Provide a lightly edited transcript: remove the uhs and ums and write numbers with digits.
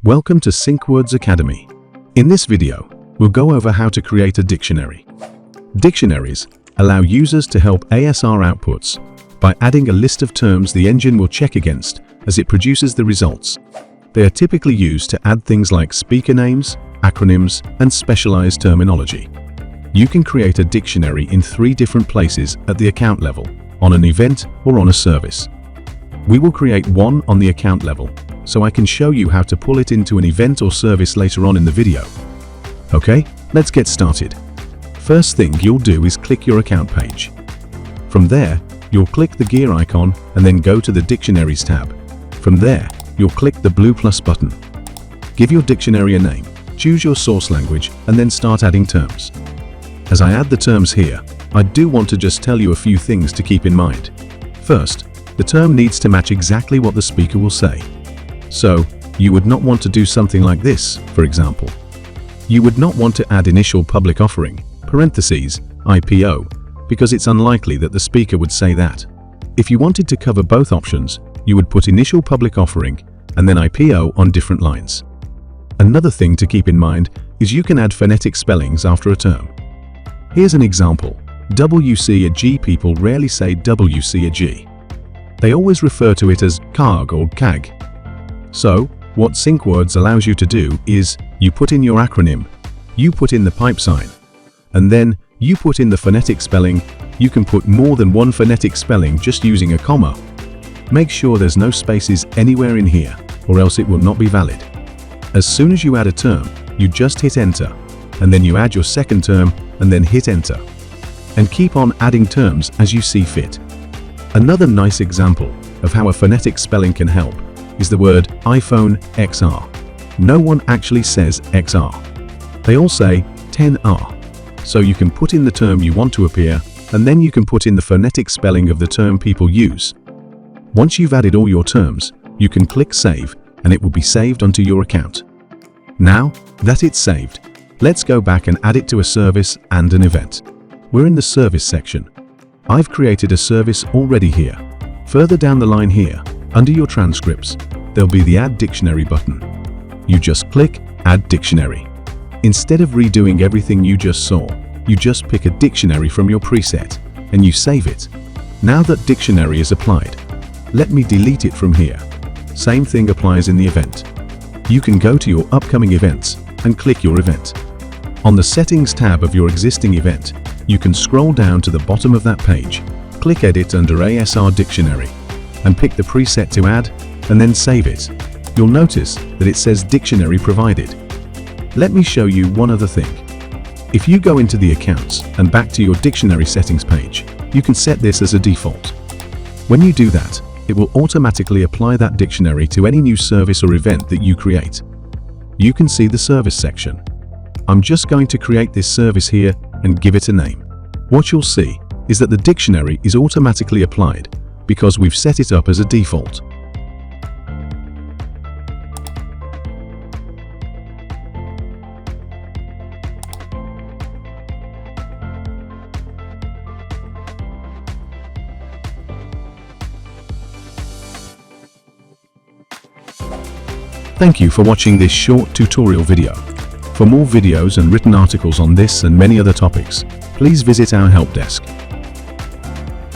Welcome to SyncWords Academy. In this video, we'll go over how to create a dictionary. Dictionaries allow users to help ASR outputs by adding a list of terms the engine will check against as it produces the results. They are typically used to add things like speaker names, acronyms, and specialized terminology. You can create a dictionary in 3 different places at the account level, on an event or on a service. We will create one on the account level, so I can show you how to pull it into an event or service later on in the video. Okay, let's get started. First thing you'll do is click your account page. From there, you'll click the gear icon and then go to the Dictionaries tab. From there, you'll click the blue plus button. Give your dictionary a name, choose your source language, and then start adding terms. As I add the terms here, I do want to just tell you a few things to keep in mind. First, the term needs to match exactly what the speaker will say. So, you would not want to do something like this, for example. You would not want to add initial public offering, parentheses, IPO, because it's unlikely that the speaker would say that. If you wanted to cover both options, you would put initial public offering and then IPO on different lines. Another thing to keep in mind is you can add phonetic spellings after a term. Here's an example. WC a G. People rarely say WC a G. They always refer to it as CAG or CAG. So, what SyncWords allows you to do is, you put in your acronym, you put in the pipe sign, and then you put in the phonetic spelling. You can put more than one phonetic spelling just using a comma. Make sure there's no spaces anywhere in here, or else it will not be valid. As soon as you add a term, you just hit enter, and then you add your second term, and then hit enter. And keep on adding terms as you see fit. Another nice example of how a phonetic spelling can help is the word iPhone XR. No one actually says XR. They all say 10R. So you can put in the term you want to appear, and then you can put in the phonetic spelling of the term people use. Once you've added all your terms, you can click Save, and it will be saved onto your account. Now that it's saved, let's go back and add it to a service and an event. We're in the service section. I've created a service already here. Further down the line here, under your transcripts, there'll be the Add Dictionary button. You just click Add Dictionary. Instead of redoing everything you just saw, you just pick a dictionary from your preset and you save it. Now that dictionary is applied, let me delete it from here. Same thing applies in the event. You can go to your upcoming events and click your event. On the Settings tab of your existing event, you can scroll down to the bottom of that page, click Edit under ASR Dictionary, and pick the preset to add, and then save it. You'll notice that it says Dictionary Provided. Let me show you one other thing. If you go into the Accounts and back to your Dictionary Settings page, you can set this as a default. When you do that, it will automatically apply that dictionary to any new service or event that you create. You can see the Service section. I'm just going to create this service here and give it a name. What you'll see is that the dictionary is automatically applied because we've set it up as a default. Thank you for watching this short tutorial video. For more videos and written articles on this and many other topics, please visit our help desk.